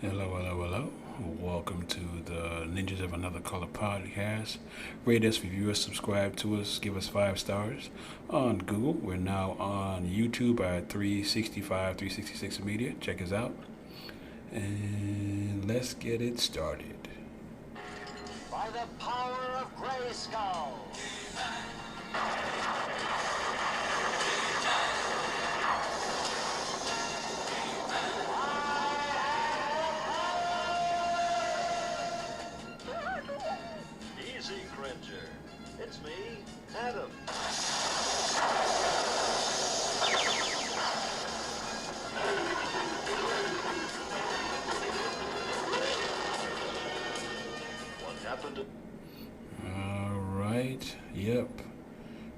Hello, hello, hello. Welcome to the Ninjas of Another Color podcast. Rate us, review us, subscribe to us, give us 5 stars on Google. We're now on YouTube at 365, 366 Media. Check us out. And let's get it started. By the power of Grayskull. Easy, Cringer. It's me, Adam. What happened to... All right. Yep.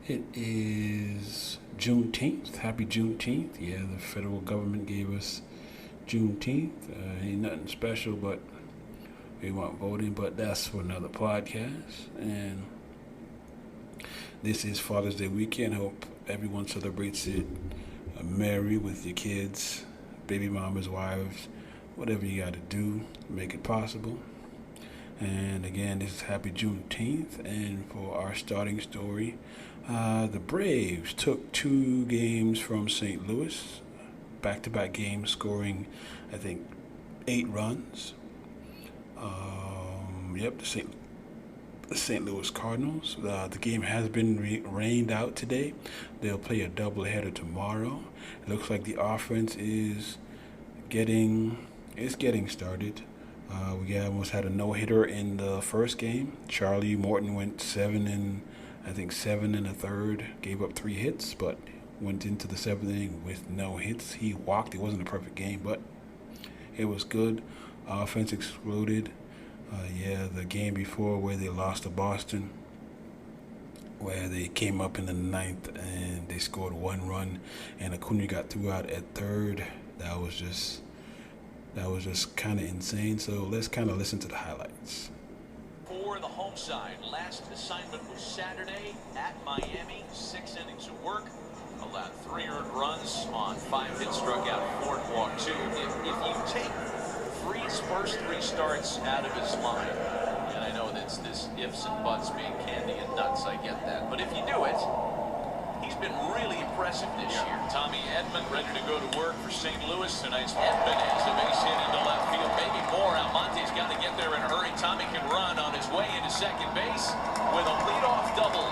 It is Juneteenth. Happy Juneteenth. Yeah, the federal government gave us Juneteenth. Ain't nothing special, but we want voting, but that's for another podcast. And this is Father's Day weekend. Hope everyone celebrates it merry with your kids, baby mamas, wives, whatever you got to do, make it possible. And again, this is Happy Juneteenth. And for our starting story, the Braves took 2 games from St. Louis, back-to-back games, scoring, I think, 8 runs. The St. Louis Cardinals. The game has been rained out today. They'll play a doubleheader tomorrow. It looks like the offense is getting started. We almost had a no-hitter in the first game. Charlie Morton went 7 and a third, gave up 3 hits, but went into the 7th inning with no hits. He walked. It wasn't a perfect game, but it was good. Offense exploded. The game before where they lost to Boston, where they came up in the 9th and they scored 1 run, and Acuna got threw out at third. That was just kind of insane. So let's kind of listen to the highlights. For the home side, last assignment was Saturday at Miami. 6 innings of work, allowed 3 earned runs on 5 hits, struck out 4 and walked 2. If you take Free's first 3 starts out of his line, and I know that's this ifs and buts being candy and nuts, I get that, but if you do it, he's been really impressive this year. Tommy Edman ready to go to work for St. Louis. Tonight's Edman has a base hit into left field, maybe more. Almonte's got to get there in a hurry. Tommy can run on his way into second base with a leadoff double.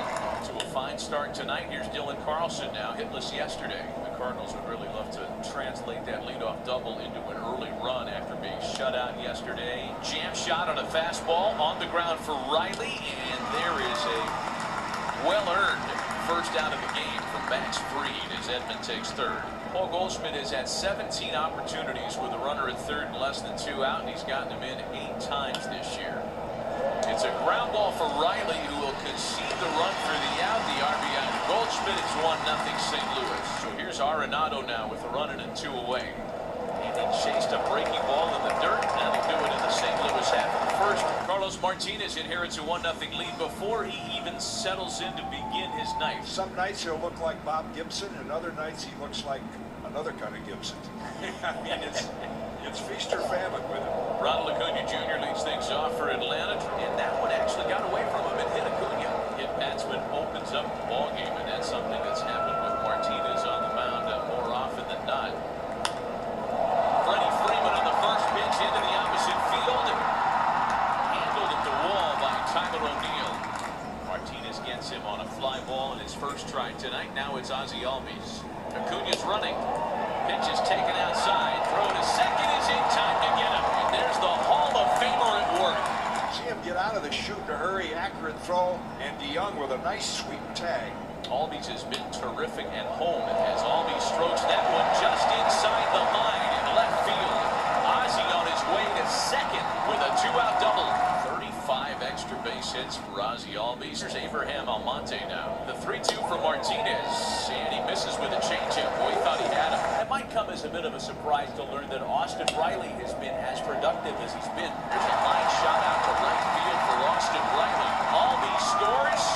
To a fine start tonight. Here's Dylan Carlson now, hitless yesterday. The Cardinals would really love to translate that leadoff double into an early run after being shut out yesterday. Jam shot on a fastball on the ground for Riley, and there is a well-earned first out of the game from Max Fried as Edman takes third. Paul Goldschmidt has had 17 opportunities with a runner at third and less than 2 out, and he's gotten him in 8 times this year. It's a ground ball for Riley, who will concede the run for the out. The RBI to Goldschmidt. It's 1-0 St. Louis. So here's Arenado now with a run and 2 away. And he chased a breaking ball in the dirt. Now they do it in the St. Louis half of the first. Carlos Martinez inherits a 1-0 lead before he even settles in to begin his night. Some nights he'll look like Bob Gibson, and other nights he looks like another kind of Gibson. I mean, it's feast or famine with him. Ronald Acuna Jr. leads things off for Atlanta, and that one actually got away from him and hit Acuna. Hit batsman opens up the ball game, and that's something that's happened with Martinez on the mound more often than not. Freddie Freeman on the first pitch into the opposite field, handled at the wall by Tyler O'Neill. Martinez gets him on a fly ball in his first try tonight. Now it's Ozzie Albies. Acuna's running. Pitch is taken outside. Throw to second is in time to get him. And there's the Hall of Famer at work. See him get out of the chute in a hurry, accurate throw, and DeYoung with a nice sweep tag. Albies has been terrific at home as Albies strokes that one just inside the line in left field. Ozzie on his way to second with a 2-out double. 35 extra base hits for Ozzie Albies. Here's Abraham Almonte now. The 3-2 for Martinez, and he misses with a changeup. Boy, he thought he had him. It might come as a bit of a surprise to learn that Austin Riley has been as productive as he's been. There's a line shot out to right field for Austin Riley. Albies scores.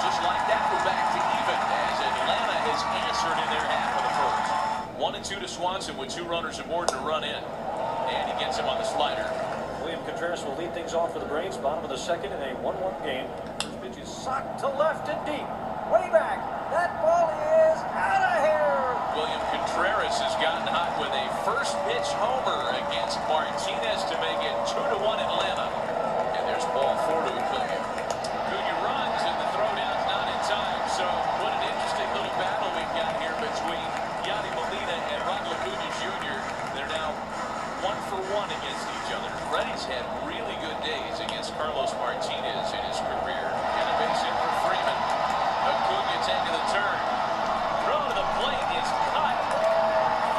Just like that, we're back to even as Atlanta has answered in their half of the first. 1-2 to Swanson with 2 runners aboard to run in. And he gets hits him on the slider. William Contreras will lead things off for the Braves. Bottom of the second in a 1-1 game. First pitch is socked to left and deep. Way back. That ball is out of here. William Contreras has gotten hot with a first pitch homer against Martinez to make it 2-1 Atlanta. And there's ball 4 to Acuna. Acuna runs and the throwdown's not in time. So what an interesting little battle we've got here between Yadi Molina and Ronald Acuna Jr. They're now 1-for-1 against each other. Freddie's had really good days against Carlos Martinez in his career. And a base hit for Freeman. Acuna taking the turn. Throw to the plate is cut.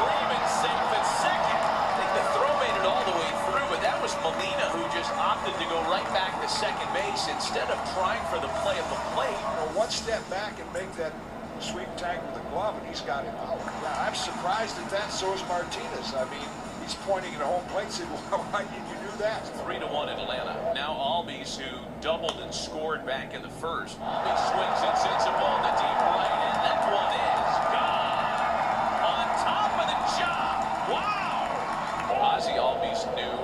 Freeman safe at second. I think the throw made it all the way through, but that was Molina who just opted to go right back to second base instead of trying for the play at the plate. One step back and make that sweep tag with the glove, and he's got it out. Yeah, I'm surprised at that. So is Martinez. I mean, he's pointing at home plate, saying, well, why did you do that? 3-1 Atlanta. Now Albies, who doubled and scored back in the first. Albies swings and sends a ball to deep right, and that one is gone. On top of the job. Wow! Ozzie Albies knew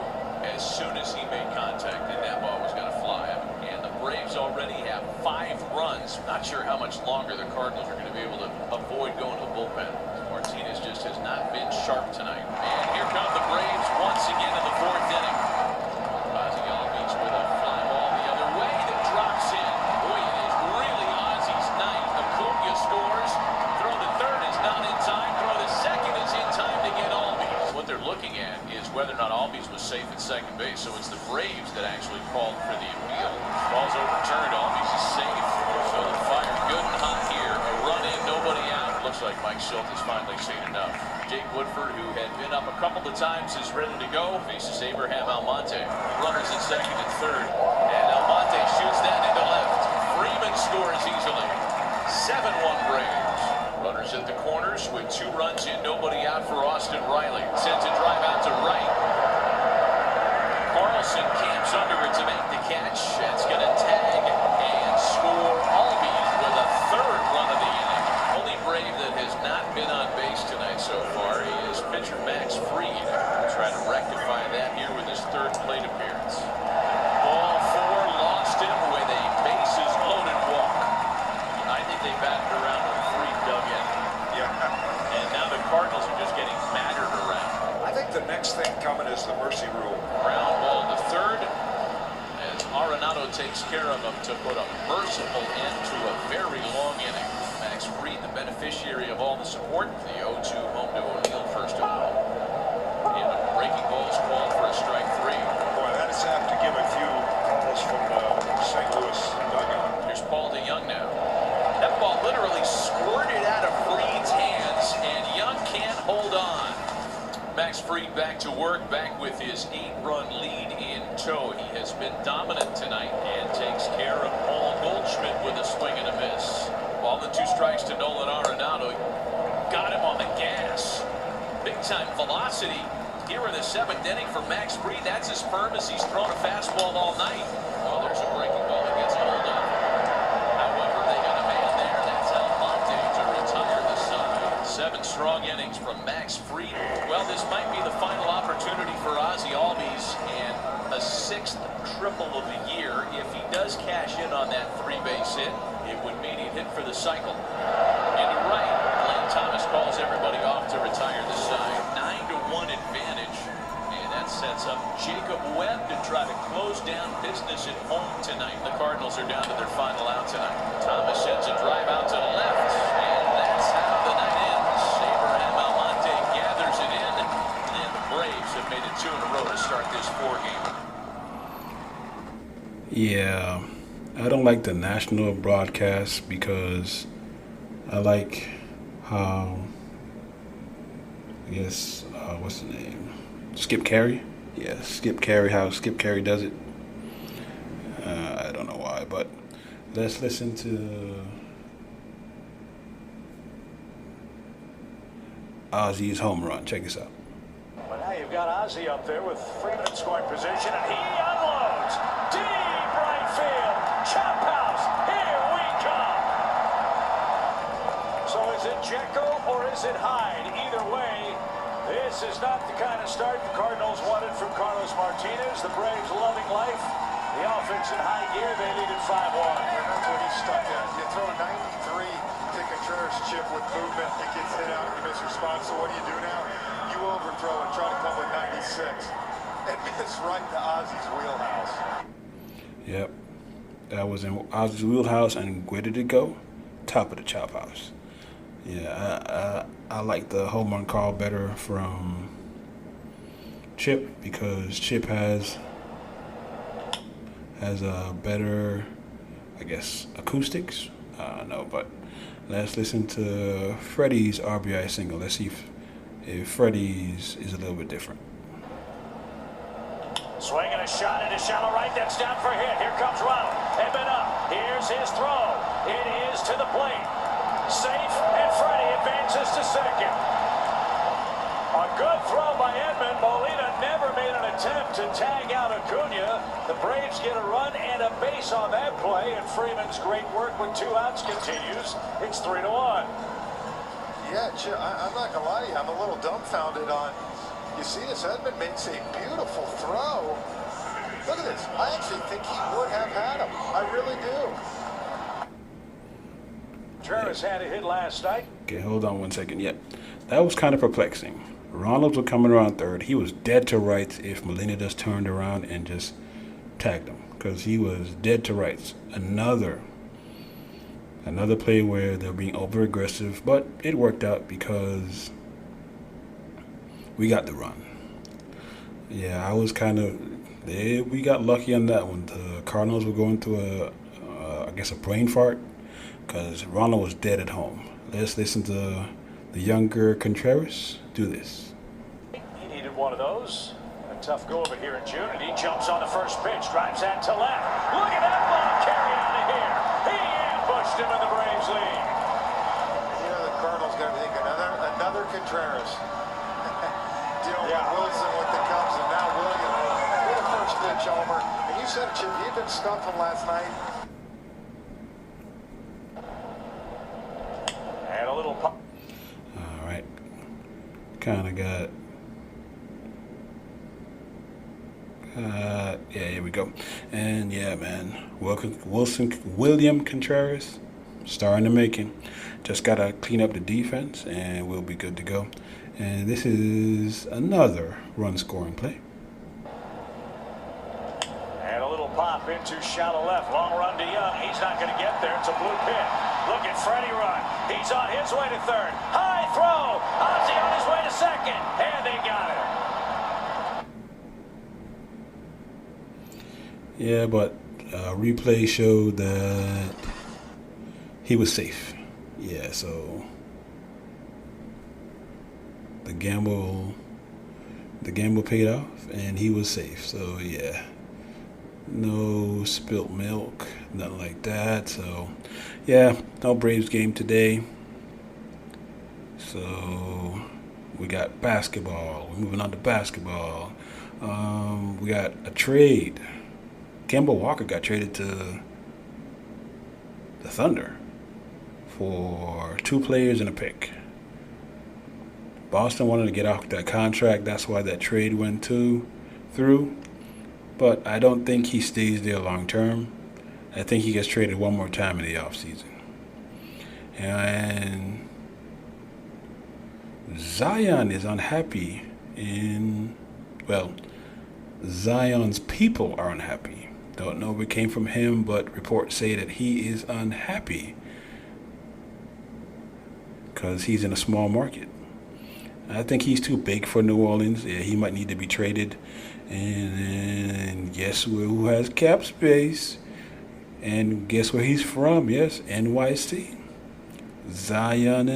as soon as he made contact that that ball was going to fly. And the Braves already have 5 runs. Not sure how much longer the Cardinals are going to be able to avoid going to the bullpen. Martinez just has not been sharp tonight. And here come the Braves once again in the 4th inning. Ozzie Albies with a fly ball the other way that drops in. Boy, it is really Ozzie's night. Acuna scores. Throw to third is not in time. Throw to second is in time to get Albies. What they're looking at is whether or not Albies was safe at second base. So it's the Braves that actually called for the appeal. Ball's overturned. Albies is safe. So the fire good and hot here. A run in, nobody out. Looks like Mike Schultz has finally seen enough. Jake Woodford, who had been up a couple of times, is ready to go. Faces Abraham Almonte. Runners at second and third. And Almonte shoots that into left. Freeman scores easily. 7-1 Braves. Runners at the corners with 2 runs in, nobody out for Austin Riley. Sends a drive out to right. Carlson camps under it to make the catch. That's going to tag and score Albies with a 3rd run of the inning. Only Brave that has not been on base tonight so far is pitcher Max Fried. We'll try to rectify that here with his 3rd plate appearance. Ball 4, lost him with a bases loaded walk. I think they batted around with 3 dug in. Yeah. And now the Cardinals are just getting battered around. I think the next thing coming is the mercy rule. Ground ball to third as Arenado takes care of him to put a merciful end to a very long inning. Max Fried, the beneficiary of all the support. The 0-2 home to O'Neill first of all. And a breaking ball is called for a strike 3. Boy, that's have to give a few calls from the St. Louis dugout. Here's Paul DeYoung now. That ball literally squirted out of Fried's hands, and Young can't hold on. Max Fried back to work, back with his 8-run lead in tow. He has been dominant tonight and takes care of Paul Goldschmidt with a swing and a miss. Ball and 2 strikes to Nolan Arenado. Got him on the gas. Big time velocity here in the 7th inning for Max Fried. That's as firm as he's thrown a fastball all night. Oh, there's a breaking ball that gets hold of. However, they got a man there. That's Almonte to retire the side. 7 strong innings from Max Fried. Well, this might be the final opportunity for Ozzie Albies and a 6th triple of the year. If he does cash in on that 3-base hit, it would mean he'd hit for the cycle. Into right, Blaine Thomas calls everybody off to retire the side. 9-1 advantage. And that sets up Jacob Webb to try to close down business at home tonight. The Cardinals are down to their final out tonight. Thomas sends a drive out to the left. And that's how the night ends. Abraham Almonte gathers it in. And the Braves have made it 2 in a row to start this 4-gamer. Yeah, I don't like the national broadcast because I like how, I guess, what's the name? Skip Carey? Yeah, Skip Carey, how Skip Carey does it. I don't know why, but let's listen to Ozzie's home run. Check this out. But now you've got Ozzie up there with Freeman in scoring position, and he unloads. Deep right field. Chop house. Here we come. So is it Jekyll or is it Hyde? Either way, this is not the kind of start the Cardinals wanted from Carl. in high gear. They lead at 5-1. And that's what he's stuck at. You throw a 93 to Contreras chip with movement, it gets hit out, you miss response. So what do now? You overthrow and try to come with 96. And miss right to Ozzy's wheelhouse. Yep. That was in Ozzy's wheelhouse, and where did it go? Top of the chop house. Yeah, I like the home run call better from Chip, because Chip has a better, I guess, acoustics. No, but let's listen to Freddie's RBI single. Let's see if Freddie's is a little bit different. Swinging a shot into shallow right. That's down for a hit. Here comes Ronald. Edmund up. Here's his throw. It is to the plate. Safe, and Freddie advances to second. A good throw by Edmund. Molina never made an attempt to tag out Acuna. The Braves get a run and a base on that play, and Freeman's great work with 2 outs continues. It's 3-1. Yeah, I'm not going to lie to you. I'm a little dumbfounded on... You see this? Edmund makes a beautiful throw. Look at this. I actually think he would have had him. I really do. Travis had a hit last night. Okay, hold on one second. Yep, that was kind of perplexing. Ronalds was coming around third. He was dead to rights if Molina just turned around and just tagged him, because he was dead to rights. Another play where they're being over aggressive, but it worked out because we got the run. Yeah, I was kind of... we got lucky on that one. The Cardinals were going through I guess a brain fart, because Ronald was dead at home. Let's listen to the younger Contreras do this. He needed one of those. A tough go of it here in June, and he jumps on the first pitch, drives that to left. Look at that ball carry out of here. He ambushed him, and the Braves lead. You know, the Cardinals got to think another Contreras. Wilson with the Cubs, and now William with the first pitch homer. And you said, Chip, you've been scuffing last night. And a little pop. All right, kind of got. Yeah, here we go. And yeah, man, William Contreras, star in the making. Just gotta clean up the defense, and we'll be good to go. And this is another run-scoring play. And a little pop into shallow left. Long run to Young. He's not going to get there. It's a blue pit. Look at Freddie run. He's on his way to third. High throw. Ozzy on his way to second. And they got it. Yeah, but replay showed that he was safe. Yeah, so the gamble paid off, and he was safe. So yeah, no spilt milk, nothing like that. So yeah, no Braves game today. So we got basketball. We're moving on to basketball. We got a trade. Kimba Walker got traded to the Thunder for 2 players and a pick. Boston wanted to get off that contract. That's why that trade went through. But I don't think he stays there long term. I think he gets traded one more time in the offseason. And Zion is unhappy Zion's people are unhappy. Don't know if it came from him, but reports say that he is unhappy because he's in a small market. I think he's too big for New Orleans. Yeah, he might need to be traded. And guess who has cap space? And guess where he's from? Yes, NYC. Zion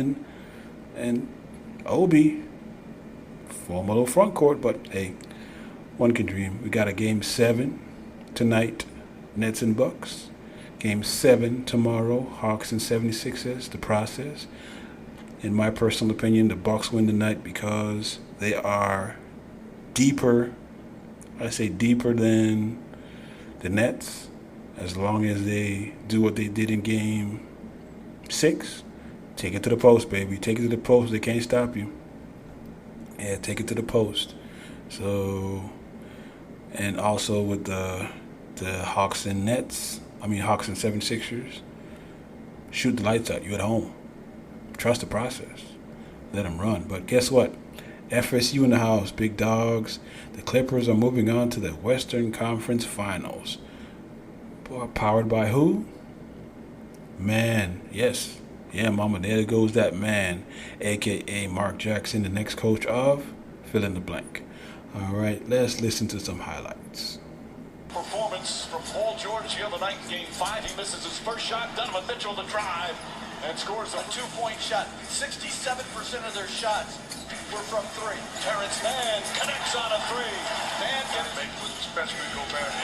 and Obi. Form a little front court, but hey, one can dream. We got a Game 7 tonight, Nets and Bucks. Game 7 tomorrow, Hawks and 76ers, the process. In my personal opinion, the Bucks win tonight because they are deeper. I say deeper than the Nets. As long as they do what they did in Game 6, take it to the post, baby. Take it to the post. They can't stop you. Yeah, take it to the post. So, and also with the the Hawks and 76ers. Shoot the lights out. You're at home. Trust the process. Let them run. But guess what? FSU in the house, big dogs. The Clippers are moving on to the Western Conference Finals. Powered by who? Man. Yes. Yeah, mama, there goes that man, a.k.a. Mark Jackson, the next coach of fill in the blank. All right, let's listen to some highlights. Performance from Paul George the other night in Game 5. He misses his first shot. Donovan Mitchell to drive and scores a two-point shot. 67% of their shots were from three. Terrance Man connects on a three. Man gets it. Especially Gobert,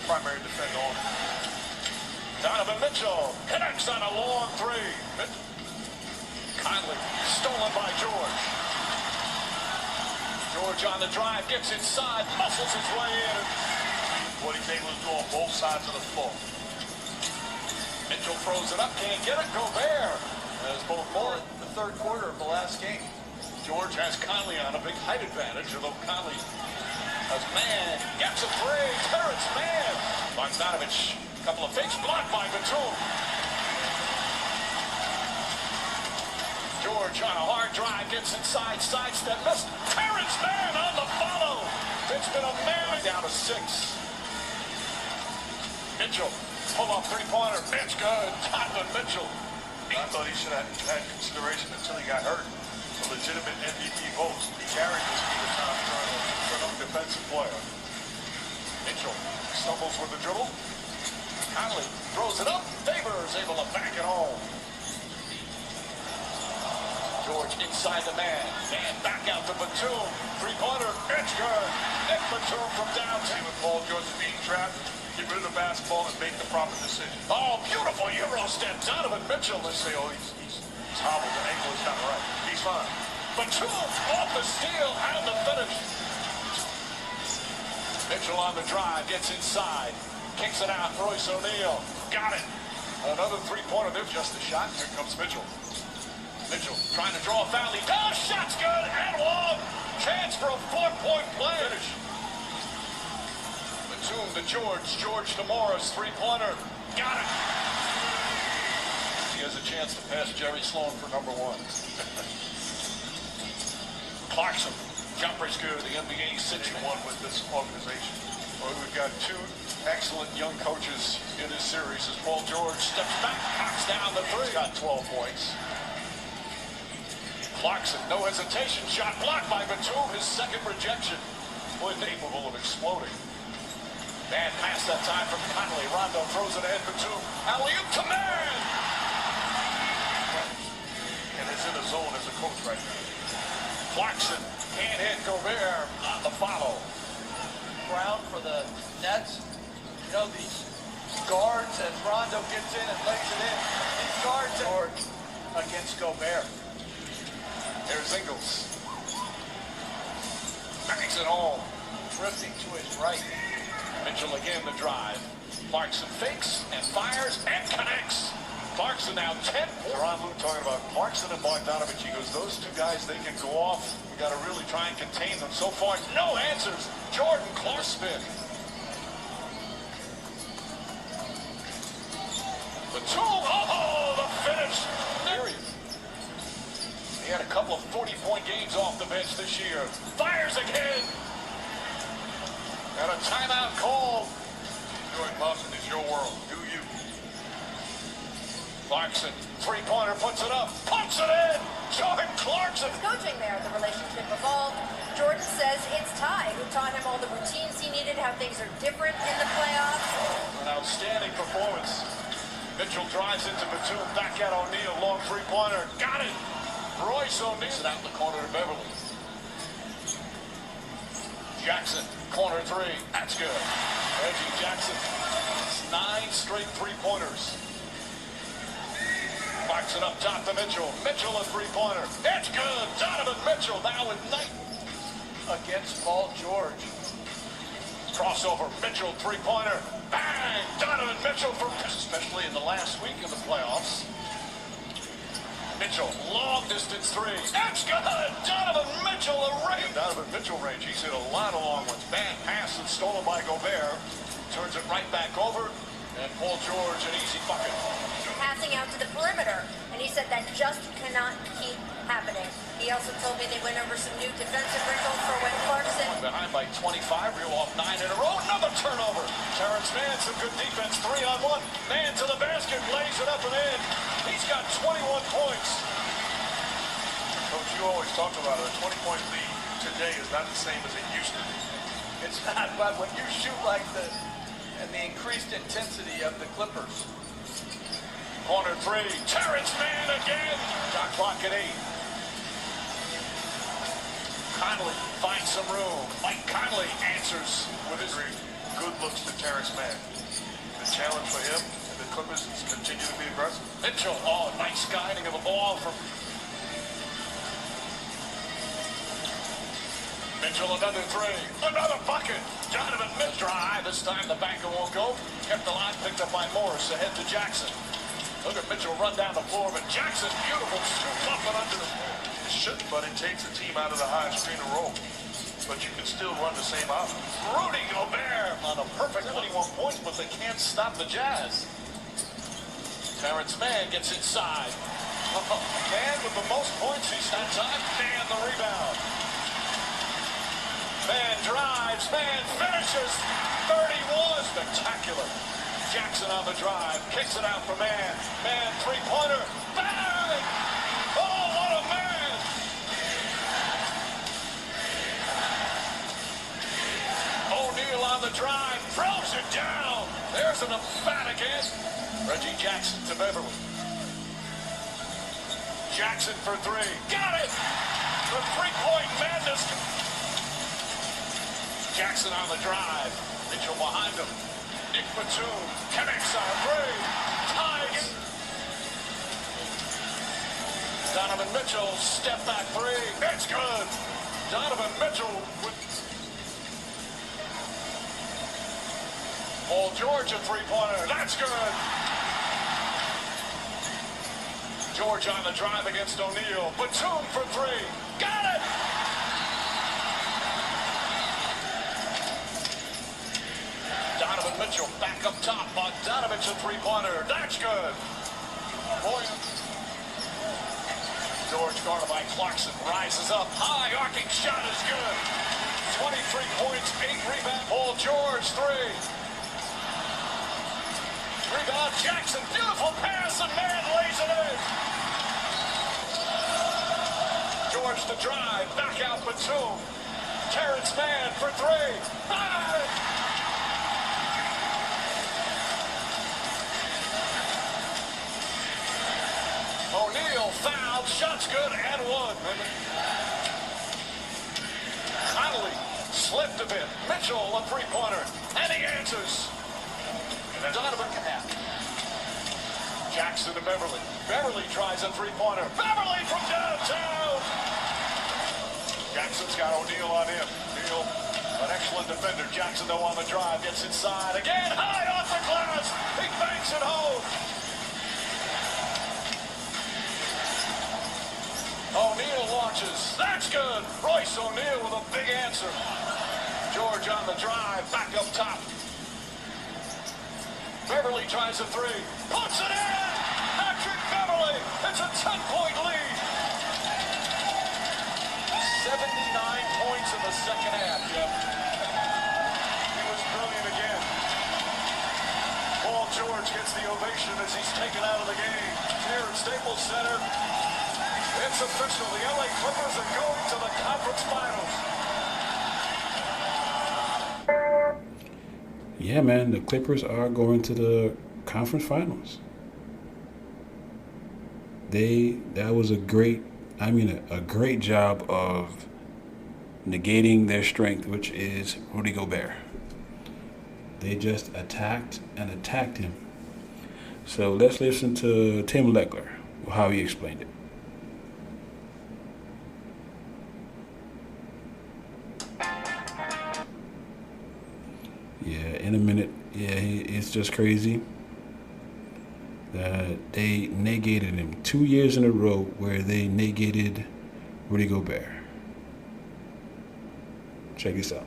primary defender on. Donovan Mitchell connects on a long three. Kindly stolen by George. George on the drive, gets inside, muscles his way in. What he's able to do on both sides of the floor. Mitchell throws it up, can't get it. Gobert has both more. The third quarter of the last game. George has Conley on a big height advantage, although Conley has Man gets a three. Terrance Man. Bogdanovich, couple of fakes, blocked by Batum. George on a hard drive, gets inside, sidestep, missed. Terrance Man on the follow. It's been a man down to 6. Mitchell, pull up three-pointer. It's good. Donovan Mitchell. I thought he should have had consideration until he got hurt. A legitimate MVP vote. He carried this team at times for a defensive player. Mitchell stumbles with the dribble. Conley throws it up. Favors able to back it home. George inside the man. Man back out to Batum. Three-pointer. It's good. Nick Batum from downtown. With Paul George being trapped, get rid of the basketball and make the proper decision. Oh, beautiful Euro step. Donovan Mitchell. Let's say, oh, he's hobbled. The ankle is not right. He's fine. Batum off the steal and the finish. Mitchell on the drive. Gets inside. Kicks it out. Royce O'Neal. Got it. Another three-pointer. There's just a shot. Here comes Mitchell. Mitchell trying to draw a foul. He does. Shot's good and long. Chance for a 4-point play. Finish. Batum to George. George to Morris. Three-pointer. Got it. He has a chance to pass Jerry Sloan for number 1. Clarkson. Jumper's good. The NBA 6-1 with this organization. Well, we've got 2 excellent young coaches in this series as Paul George steps back, knocks down the 3. He's got 12 points. Clarkson, no hesitation, shot blocked by Batum, his second rejection. Boy, capable of exploding. Bad pass that time from Conley. Rondo throws it ahead, Batum. Alley-oop to Man! And is in the zone as a coach right now. Clarkson can't hit Gobert on the follow. Brown for the Nets. You know, these guards, as Rondo gets in and lays it in, these guards George against Gobert. There's Ingles. Bangs it home. Drifting to his right. Mitchell again the drive. Clarkson fakes and fires and connects. Clarkson now 10 points. Ron Lou talking about Clarkson and Bogdanovich. He goes, those 2 guys, they can go off. We got to really try and contain them. So far, no answers. Jordan Clark spin. Batum, oh, the finish. Period. He had a couple of 40-point games off the bench this year. Fires again. And a timeout call. Jordan Clarkson is your world. Do you? Clarkson, three-pointer, puts it up, pumps it in. Jordan Clarkson. Coaching there, the relationship evolved. Jordan says it's Ty who taught him all the routines he needed, how things are different in the playoffs. An outstanding performance. Mitchell drives into Batum, back at O'Neal, long three-pointer, got it. Royce O'Neal it out in the corner to Beverly. Jackson, corner 3, that's good. Reggie Jackson, 9 straight three-pointers. Marks it up top to Mitchell. Mitchell a three-pointer. It's good. Donovan Mitchell now with 9 against Paul George. Crossover. Mitchell three-pointer. Bang! Donovan Mitchell from especially in the last week of the playoffs. Mitchell, long distance 3. That's good. Donovan Mitchell a range. Donovan Mitchell range. He's hit a lot of long ones. Bad pass and stolen by Gobert. turns it right back over, and Paul George an easy bucket. Passing out to the perimeter, and he said that just cannot keep happening. He also told me they went over some new defensive wrinkles for when Clarkson. Behind by 25, reel off 9 in a row, another turnover. Terrance Man, some good defense, 3-on-1. Man to the basket, lays it up and in. He's got 21 points. Coach, you always talk about it. A 20-point lead today is not the same as it used to be. It's not, but when you shoot like this and the increased intensity of the Clippers. Corner three, Terrance Man again. Shot clock at 8. Conley finds some room. Mike Conley answers with his Good looks to Terrance Man. The challenge for him and the Clippers is to continue to be aggressive. Mitchell. Oh, nice guiding of the ball from Mitchell. Another three. Another bucket. Donovan Mitchell. This time the banker won't go. Kept the line, picked up by Morris. Ahead to Jackson. Look at Mitchell run down the floor, but Jackson, beautiful scoop up and under the floor. It shouldn't, but it takes a team out of the high screen and roll. But you can still run the same offense. Rudy Gobert on a perfect 21 points, but they can't stop the Jazz. Terrance Man gets inside. Man with the most points he's had time. Man the rebound. Man drives. Man finishes. 31. Spectacular. Jackson on the drive. Kicks it out for Man. Man three-pointer. Bang! Oh, what a man! O'Neal on the drive. Throws it down. There's an emphatic end. Reggie Jackson to Beverly. Jackson for three. Got it! The three-point madness. Jackson on the drive. Mitchell behind him. Nick Batum connects on three. Ties. Donovan Mitchell, step back three. It's good. Donovan Mitchell with Paul George a three-pointer. That's good. George on the drive against O'Neal. Batum for three. Got it! Donovan Mitchell back up top. Bogdanovich a three-pointer. That's good. Boy. George guarded by Clarkson. Rises up high. Arcing shot is good. 23 points, 8 rebounds. Paul George, three. Rebound Jackson. Beautiful pass and Man lays it in. George to drive. Back out Batum. Terrance Man for three. O'Neal fouled, shots good, and one. Conley slipped a bit. Mitchell a three-pointer, and he answers. And Donovan can have. Jackson to Beverly. Beverly tries a three-pointer. Beverly from downtown. Jackson's got O'Neal on him. O'Neal, an excellent defender. Jackson though on the drive, gets inside again, high off the glass. He banks it home. O'Neal launches. That's good. Royce O'Neal with a big answer. George on the drive. Back up top. Beverly tries a three. Puts it in. Patrick Beverly. It's a 10-point lead. 79 points in the second half, Jeff. He was brilliant again. Paul George gets the ovation as he's taken out of the game. Here at Staples Center. It's official. The LA Clippers are going to the conference finals. Yeah, man, the Clippers are going to the conference finals. That was a great job of negating their strength, which is Rudy Gobert. They just attacked and attacked him. So let's listen to Tim Legler, how he explained it. Yeah, in a minute. Yeah, it's just crazy that they negated him 2 years in a row where they negated Rudy Gobert. Check this out.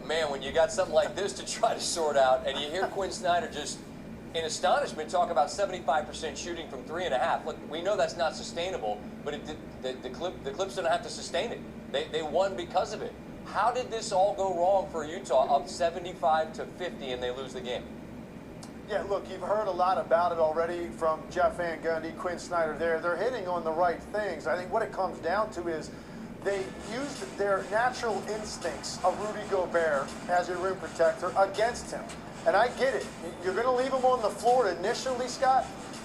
Man, when you got something like this to try to sort out, and you hear Quinn Snyder just in astonishment talk about 75% shooting from 3.5. Look, we know that's not sustainable, but the Clips didn't have to sustain it. They won because of it. How did this all go wrong for Utah, up 75-50, and they lose the game? Yeah, look, you've heard a lot about it already from Jeff Van Gundy, Quinn Snyder there. They're hitting on the right things. I think what it comes down to is they used their natural instincts of Rudy Gobert as a rim protector against him. And I get it. You're going to leave him on the floor initially, Scott,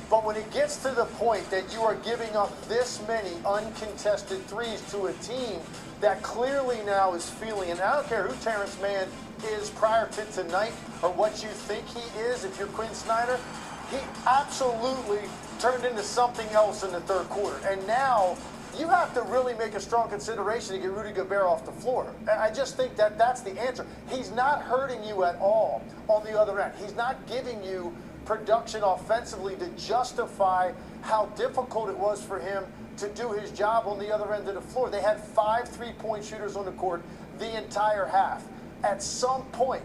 but when it gets to the point that you are giving up this many uncontested threes to a team that clearly now is feeling, and I don't care who Terrance Man is prior to tonight or what you think he is, if you're Quinn Snyder, he absolutely turned into something else in the third quarter. And now you have to really make a strong consideration to get Rudy Gobert off the floor. I just think that that's the answer. He's not hurting you at all on the other end. He's not giving you production offensively to justify how difficult it was for him to do his job on the other end of the floor. They had 5 3-point shooters on the court the entire half. At some point,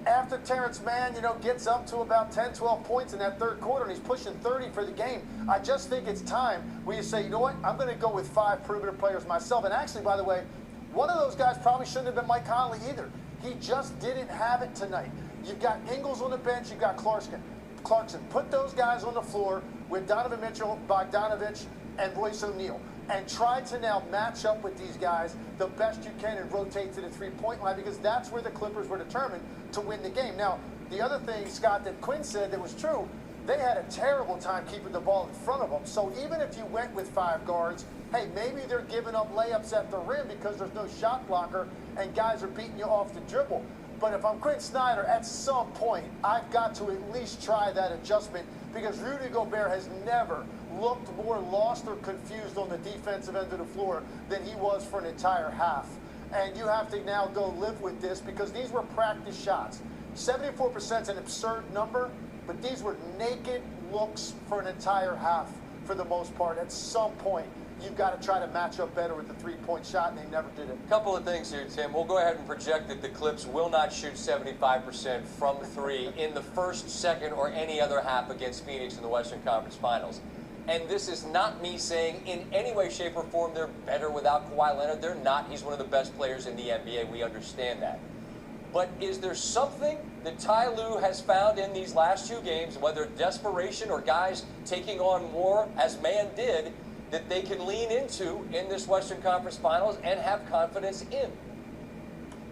after Terrance Mann, gets up to about 10, 12 points in that third quarter, and he's pushing 30 for the game, I just think it's time where you say, you know what, I'm going to go with 5 perimeter players myself. And actually, by the way, one of those guys probably shouldn't have been Mike Conley either. He just didn't have it tonight. You've got Ingles on the bench, you've got Clarkson. Put those guys on the floor with Donovan Mitchell, Bogdanovich, and Royce O'Neal, and try to now match up with these guys the best you can and rotate to the three-point line, because that's where the Clippers were determined to win the game. Now, the other thing, Scott, that Quinn said that was true, they had a terrible time keeping the ball in front of them. So even if you went with 5 guards, hey, maybe they're giving up layups at the rim because there's no shot blocker and guys are beating you off the dribble. But if I'm Quinn Snyder, at some point, I've got to at least try that adjustment, because Rudy Gobert has never looked more lost or confused on the defensive end of the floor than he was for an entire half. And you have to now go live with this, because these were practice shots. 74% is an absurd number, but these were naked looks for an entire half for the most part. At some point, you've got to try to match up better with the three-point shot, and they never did it. Couple of things here, Tim. We'll go ahead and project that the Clips will not shoot 75% from 3 in the first, second, or any other half against Phoenix in the Western Conference Finals. And this is not me saying in any way, shape, or form they're better without Kawhi Leonard. They're not. He's one of the best players in the NBA. We understand that. But is there something that Ty Lue has found in these last 2 games, whether desperation or guys taking on more, as Man did, that they can lean into in this Western Conference Finals and have confidence in?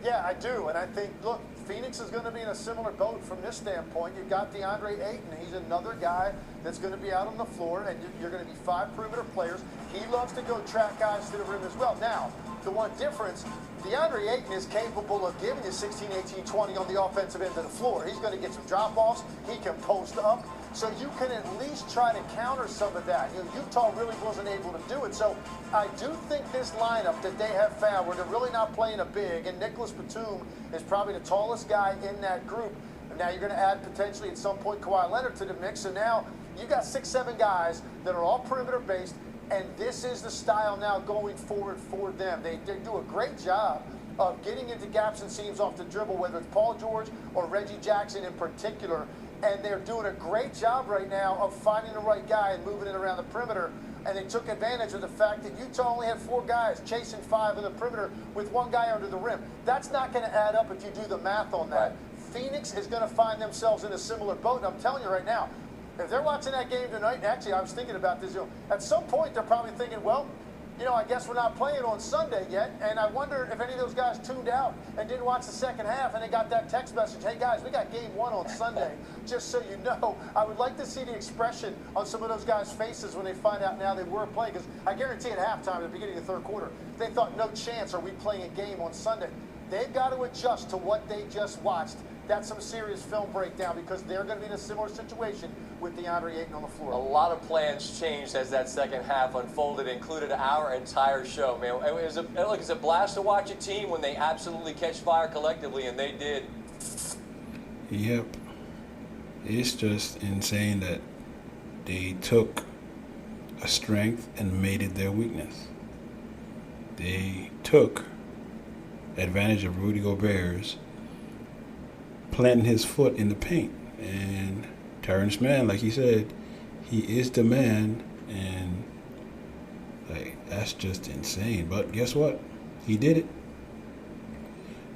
Yeah, I do. And I think, look, Phoenix is going to be in a similar boat from this standpoint. You've got DeAndre Ayton. He's another guy that's going to be out on the floor, and you're going to be 5 perimeter players. He loves to go track guys to the rim as well. Now, the one difference, DeAndre Ayton is capable of giving you 16, 18, 20 on the offensive end of the floor. He's going to get some drop-offs. He can post up. So you can at least try to counter some of that. Utah really wasn't able to do it. So I do think this lineup that they have found, where they're really not playing a big, and Nicholas Batum is probably the tallest guy in that group. And now you're going to add potentially at some point Kawhi Leonard to the mix. So now you got 6, 7 guys that are all perimeter based, and this is the style now going forward for them. They do a great job of getting into gaps and seams off the dribble, whether it's Paul George or Reggie Jackson in particular. And they're doing a great job right now of finding the right guy and moving it around the perimeter. And they took advantage of the fact that Utah only had 4 guys chasing 5 in the perimeter with 1 guy under the rim. That's not going to add up if you do the math on that. Right. Phoenix is going to find themselves in a similar boat. And I'm telling you right now, if they're watching that game tonight, and actually I was thinking about this, at some point they're probably thinking, well, I guess we're not playing on Sunday yet, and I wonder if any of those guys tuned out and didn't watch the second half, and they got that text message, hey guys, we got game 1 on Sunday, just so you know. I would like to see the expression on some of those guys' faces when they find out now they were playing, because I guarantee at halftime, at the beginning of the third quarter, they thought, no chance are we playing a game on Sunday. They've got to adjust to what they just watched. That's some serious film breakdown, because they're going to be in a similar situation with DeAndre Ayton on the floor. A lot of plans changed as that second half unfolded, included our entire show, man. It was a blast to watch a team when they absolutely catch fire collectively, and they did. Yep. It's just insane that they took a strength and made it their weakness. They took advantage of Rudy Gobert's planting his foot in the paint. And Terrance Man, like he said, he is the man, and like that's just insane. But guess what? He did it.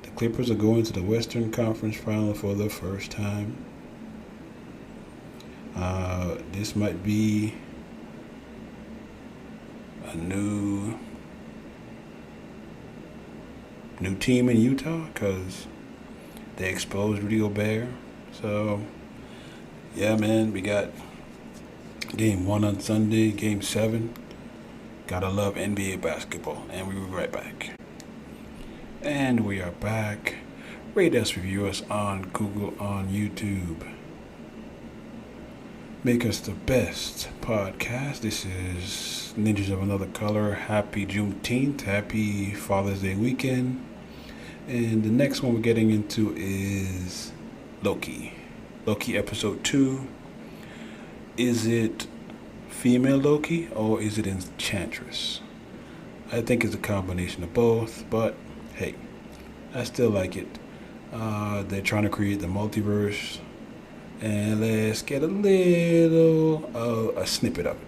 The Clippers are going to the Western Conference Final for the first time. This might be a new team in Utah because they exposed Rudy Gobert. So, yeah, man, we got game 1 on Sunday, game 7. Gotta love NBA basketball. And we'll be right back. And we are back. Rate us, review us on Google, on YouTube. Make us the best podcast. This is Ninjas of Another Color. Happy Juneteenth. Happy Father's Day weekend. And the next one we're getting into is Loki. Loki episode 2. Is it female Loki or is it Enchantress? I think it's a combination of both, but hey, I still like it. They're trying to create the multiverse. And let's get a little a snippet of it.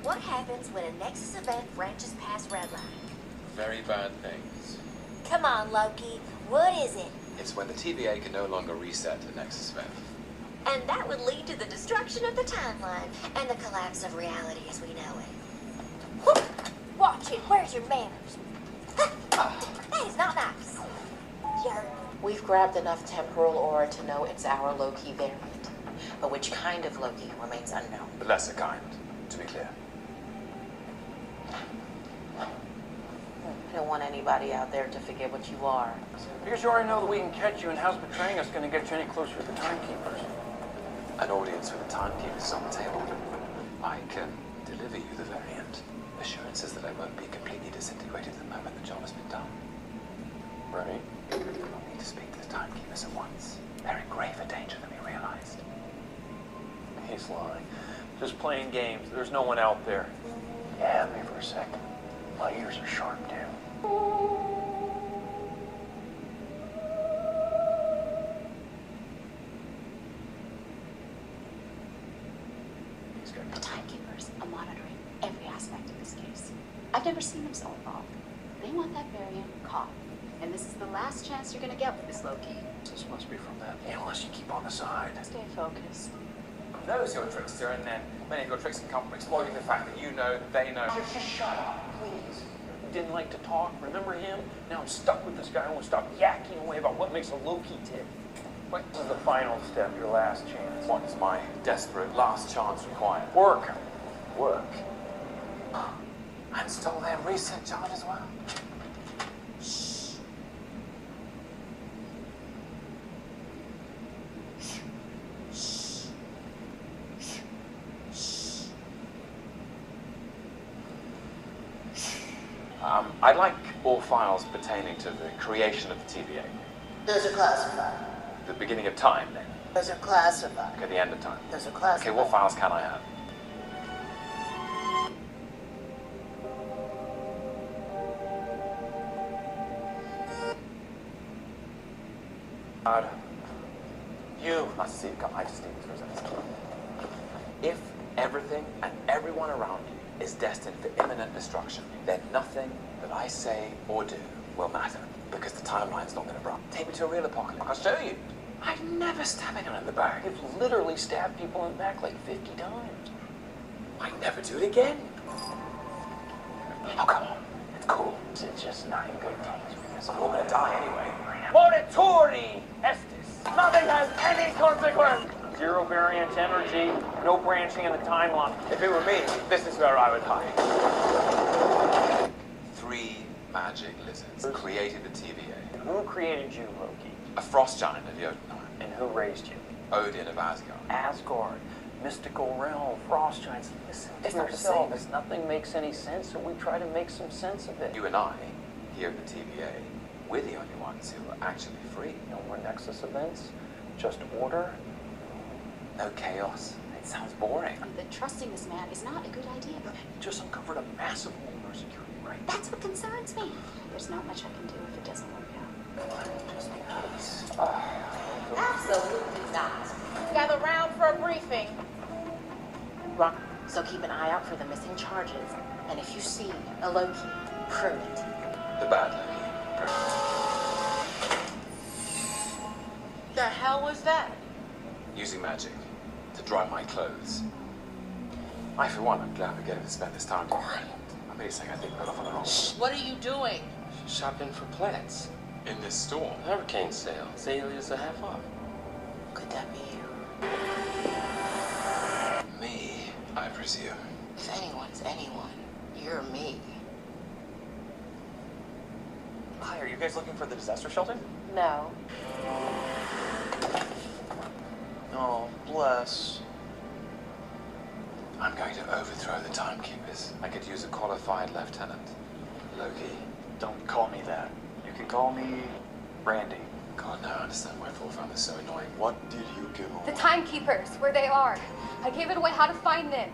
What happens when a Nexus event branches past Redline? Very bad things. Come on, Loki. What is it? It's when the TVA can no longer reset a Nexus event. And that would lead to the destruction of the timeline and the collapse of reality as we know it. Whoop. Watch it. Where's your manners? That is not nice. Yerk. We've grabbed enough temporal aura to know it's our Loki variant. But which kind of Loki remains unknown. The lesser kind, to be clear. I don't want anybody out there to forget what you are. Because you already know that we can catch you, and how's betraying us going to get you any closer to the timekeepers? An audience with the timekeepers is on the table. I can deliver you the variant. Assurances that I won't be completely disintegrated the moment the job has been done. Right. I'll need to speak to the timekeepers at once. They're in graver danger than we realized. He's lying. Just playing games. There's no one out there. Yeah, me for a second. My ears are sharp, too. The timekeepers are monitoring every aspect of this case. I've never seen them so involved. They want that variant caught. And this is the last chance you're going to get with this Loki. This must be from that analyst you keep on the side. Stay focused. Knows you're a trickster, and then many of your tricks can come from exploiting the fact that you know that they know. Just shut up, please. You didn't like to talk. Remember him? Now I'm stuck with this guy. I won't stop yakking away about what makes a Loki tick. Wait, this is the final step, your last chance. What is my desperate last chance required? Work. Work. And stole their reset charge as well. I'd like all files pertaining to the creation of the TVA. Those are classified. The beginning of time, then. Those are classified. Okay, the end of time. Those are classified. Okay, what files can I have? You. Nice to see you. Come, I just need this for a second. If everything and everyone around you is destined for imminent destruction, then nothing that I say or do will matter, because the timeline's not going to run. Take me to a real apocalypse. I'll show you. I'd never stab anyone in the back. You've literally stabbed people in the back like 50 times. I'd never do it again. Oh, come on. It's cool. It's just not in good taste. I'm all going to die anyway. Morituri estis. Nothing has any consequence. Zero variant energy, no branching in the timeline. If it were me, this is where I would hide. 3 magic lizards created the TVA. Who created you, Loki? A frost giant of Jotunheim. And who raised you? Odin of Asgard. Asgard. Mystical realm, frost giants. Listen to yourself. If nothing makes any sense, so we try to make some sense of it. You and I, here at the TVA, we're the only ones who are actually free. No more Nexus events, just order. No chaos. It sounds boring. That trusting this man is not a good idea. You just uncovered a massive hole in our security, right? That's what concerns me. There's not much I can do if it doesn't work out. Come on, just please. Absolutely not. Gather round for a briefing. Rock, so keep an eye out for the missing charges. And if you see a Loki, prune it. The bad Loki. The hell was that? Using magic to dry my clothes. I, for one, am glad we're getting to spend this time in Ireland. I'm really saying I think we're off on the wrong one. What are you doing? Shopping for plants. In this storm. Hurricane sale. Azaleas are half off. Could that be you? Me, I presume. If anyone's anyone, you're me. Hi, are you guys looking for the disaster shelter? No. Oh, bless. I'm going to overthrow the timekeepers. I could use a qualified lieutenant. Loki. Don't call me that. You can call me Randy. God, now I understand why Thor found this so annoying. What did you give him? The timekeepers, where they are. I gave it away how to find them.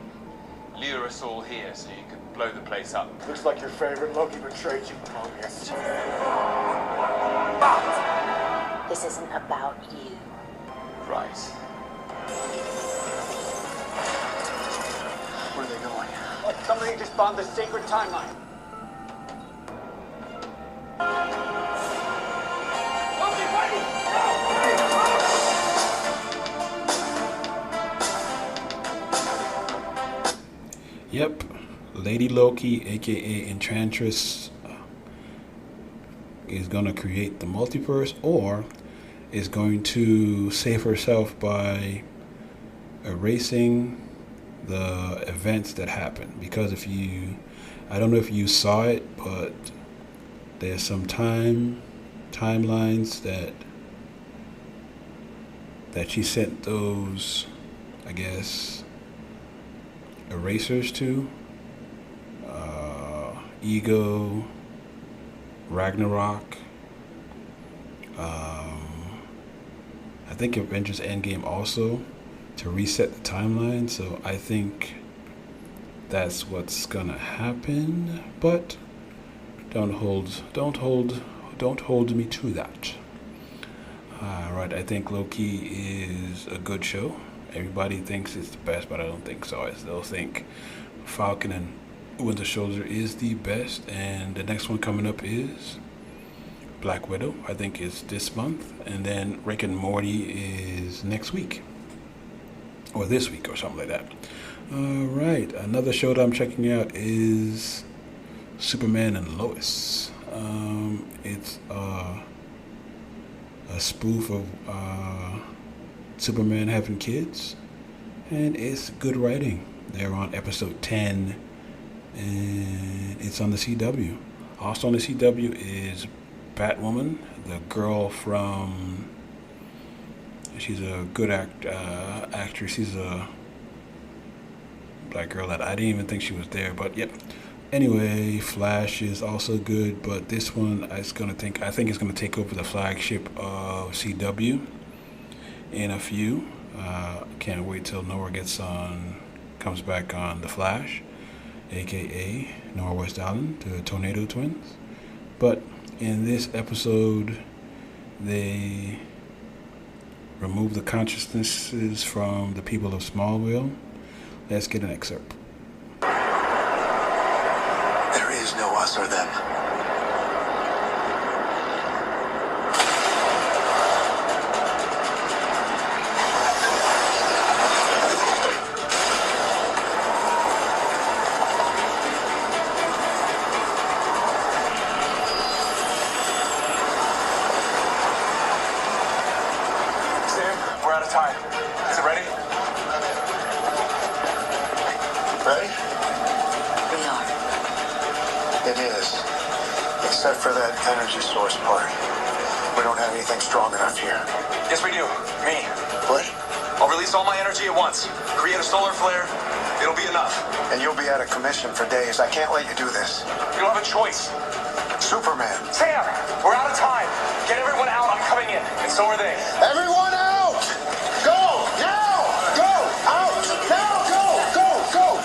Lure us all here so you could blow the place up. Looks like your favorite Loki betrayed you, Mobius. This isn't about you. Right. Where are they going? Like somebody just bombed the sacred timeline. Yep, Lady Loki, aka Enchantress, is going to create the multiverse, or is going to save herself by erasing the events that happened. Because if you, I don't know if you saw it, but there's some timelines that she sent those, I guess, erasers to. Ego, Ragnarok, I think Avengers Endgame also, to reset the timeline. So I think that's what's gonna happen, but don't hold me to that. Right, I think Loki is a good show. Everybody thinks it's the best, but I don't think so. I still think Falcon and Winter Soldier is the best, and the next one coming up is Black Widow. I think it's this month, and then Rick and Morty is next week, or this week, or something like that. All right, another show that I'm checking out is Superman and Lois. It's a spoof of Superman having kids, and it's good writing. They're on episode 10, and it's on the CW. Also on the CW is Batwoman, the girl from, she's a good actress. She's a black girl that I didn't even think she was there, but yep. Anyway, Flash is also good, but this one I think it's gonna take over the flagship of CW in a few. Can't wait till Noah comes back on The Flash, aka Noah West Allen, the Tornado Twins. But in this episode, they remove the consciousnesses from the people of Smallville. Let's get an excerpt. There is no us or them. For that energy source part. We don't have anything strong enough here. Yes, we do. Me. What? I'll release all my energy at once. Create a solar flare. It'll be enough. And you'll be out of commission for days. I can't let you do this. You don't have a choice. Superman. Sam, we're out of time. Get everyone out. I'm coming in. And so are they. Everyone out! Go! Now! Go! Out! Now! Go! Go! Go!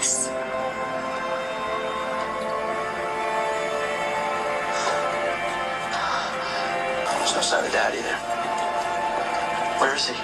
Yes. There's no sign of Dad either. Where is he?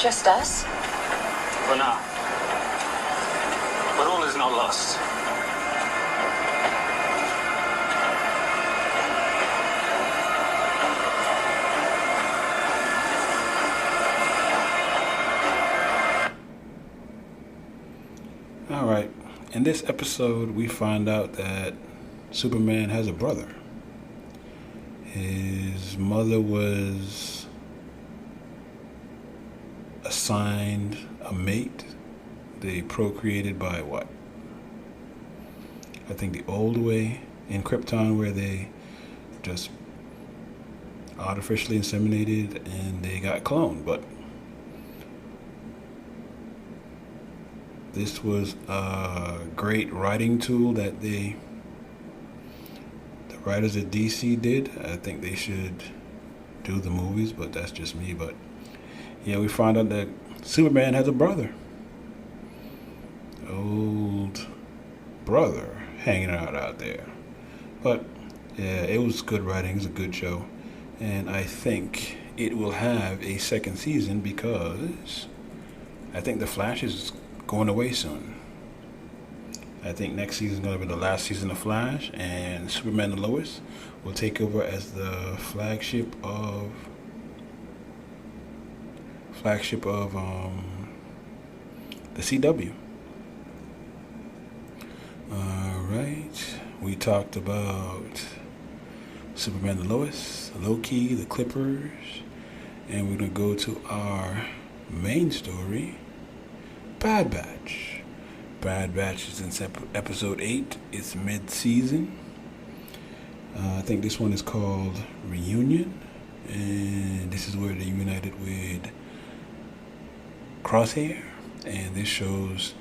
Just us? For now. But all is not lost. All right. In this episode, we find out that Superman has a brother. His mother was assigned a mate. They procreated by what? I think the old way in Krypton, where they just artificially inseminated and they got cloned. But this was a great writing tool that the writers at DC did. I think they should do the movies, but that's just me. But yeah, we found out that Superman has a brother. Old brother hanging out there. But yeah, it was good writing. It was a good show. And I think it will have a second season because I think The Flash is going away soon. I think next season is going to be the last season of Flash, and Superman and Lois will take over as the flagship of the CW. Alright, we talked about Superman and Lois, Loki, the Clippers, and we're going to go to our main story, Bad Batch. Bad Batch is in episode 8. It's mid-season. I think this one is called Reunion, and this is where they united with Crosshair, and this shows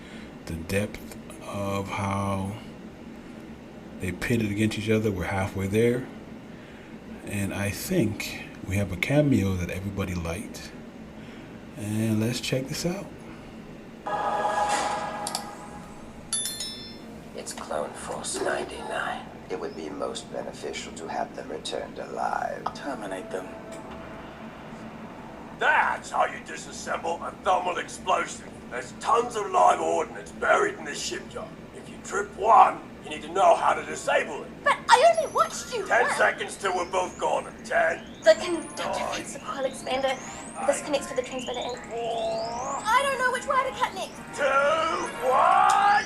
the depth of how they pitted against each other. We're halfway there, and I think we have a cameo that everybody liked, and let's check this out. It's Clone Force 99. It would be most beneficial to have them returned alive. Terminate them. That's how you disassemble a thermal explosive. There's tons of live ordnance buried in the shipyard. If you trip one, you need to know how to disable it. But I only watched you 10 once. seconds till we're both gone. 10. The conductor fits the coil expander. This connects to the transmitter and... I don't know which way to cut next. 2, 1.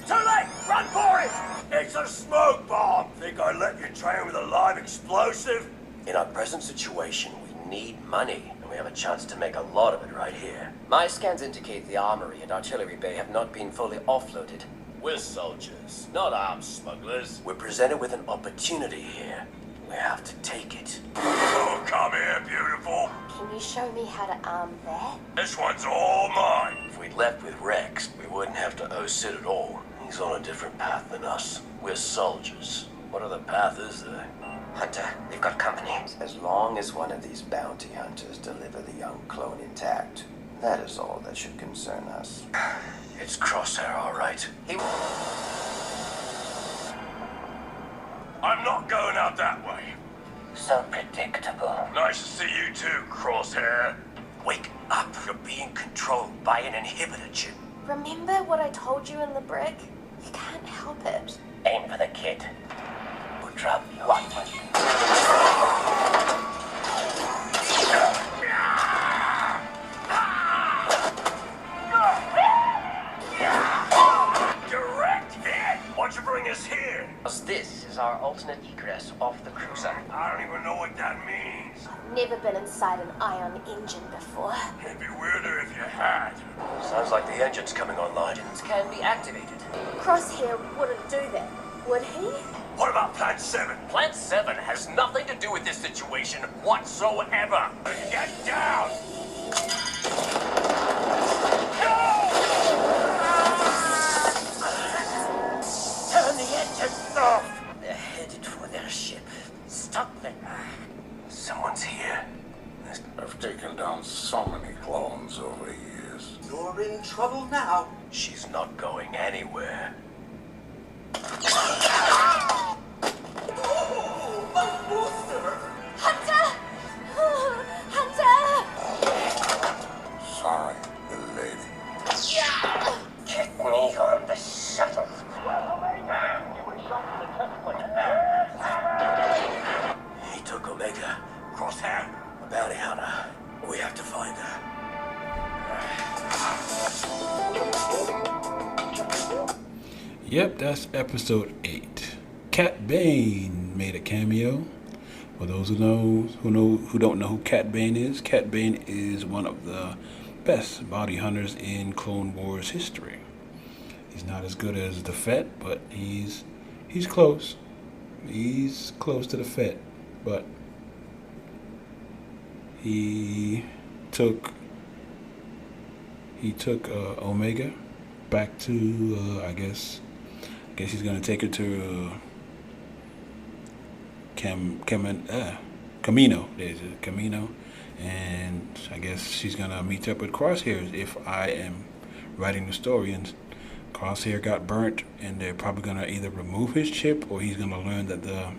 Too late! Run for it! It's a smoke bomb! Think I'd let you train with a live explosive? In our present situation, we need money, and we have a chance to make a lot of it right here. My scans indicate the armory and artillery bay have not been fully offloaded. We're soldiers, not arms smugglers. We're presented with an opportunity here. We have to take it. Oh, come here, beautiful. Can you show me how to arm that? This one's all mine. If we'd left with Rex, we wouldn't have to owe Sid at all. He's on a different path than us. We're soldiers. What other path is there? Hunter, we've got company. As long as one of these bounty hunters deliver the young clone intact, that is all that should concern us. It's Crosshair, all right. I'm not going out that way. So predictable. Nice to see you too, Crosshair. Wake up. You're being controlled by an inhibitor chip. Remember what I told you in the brick? You can't help it. Aim for the kid. We'll drop you. What? Enchantress off the cruiser. I don't even know what that means. Never been inside an ion engine before. It'd be weirder if you had. Sounds like the engine's coming online. Engines can be activated. Crosshair wouldn't do that, would he? What about Plant 7? Plant 7 has nothing to do with this situation whatsoever. Get down! Turn the engines off. They're headed for their ship. Stop them. Someone's here. I've taken down so many clones over the years. You're in trouble now. She's not going anywhere. Oh, my booster! Hunter! Hunter! Sorry, little lady. Get me on the shuttle. He took Omega. Crosshair, a bounty hunter. We have to find her. Yep, that's episode 8. Cat Bane made a cameo. For those who don't know who Cat Bane is, Cat Bane is one of the best bounty hunters in Clone Wars history. He's not as good as the Fett, but he's close. He's close to the Fett, but he took Omega back to I guess he's gonna take her to Camino. There's a Camino, and I guess she's gonna meet up with Crosshairs if I am writing the story. And Crosshair got burnt, and they're probably gonna either remove his chip or he's gonna learn that the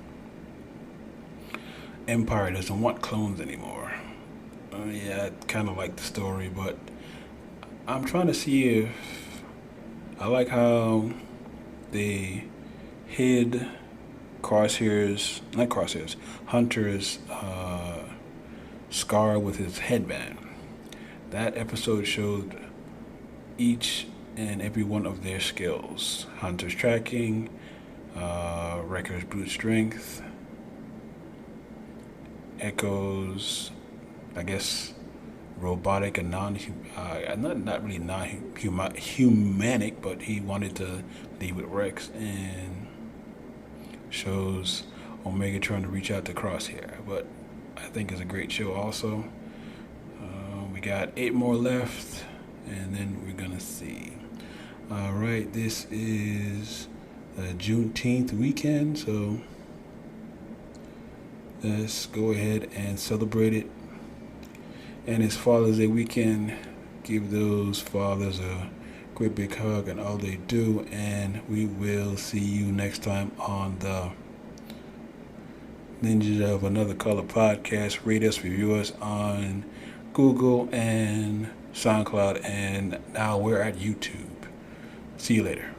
Empire doesn't want clones anymore. Yeah, I kind of like the story, but I'm trying to see if I like how they hid Hunter's scar with his headband. That episode showed each and every one of their skills. Hunter's tracking, Wrecker's brute strength, Echo's, I guess, robotic and not really non-humanic, but he wanted to leave with Rex, and shows Omega trying to reach out to Crosshair. But I think it's a great show also. We got 8 more left, and then we're gonna see. Alright, this is Juneteenth weekend, so let's go ahead and celebrate it. And it's Father's Day weekend. Give those fathers a great big hug and all they do. And we will see you next time on the Ninja of Another Color podcast. Rate us, review us on Google and SoundCloud. And now we're at YouTube. See you later.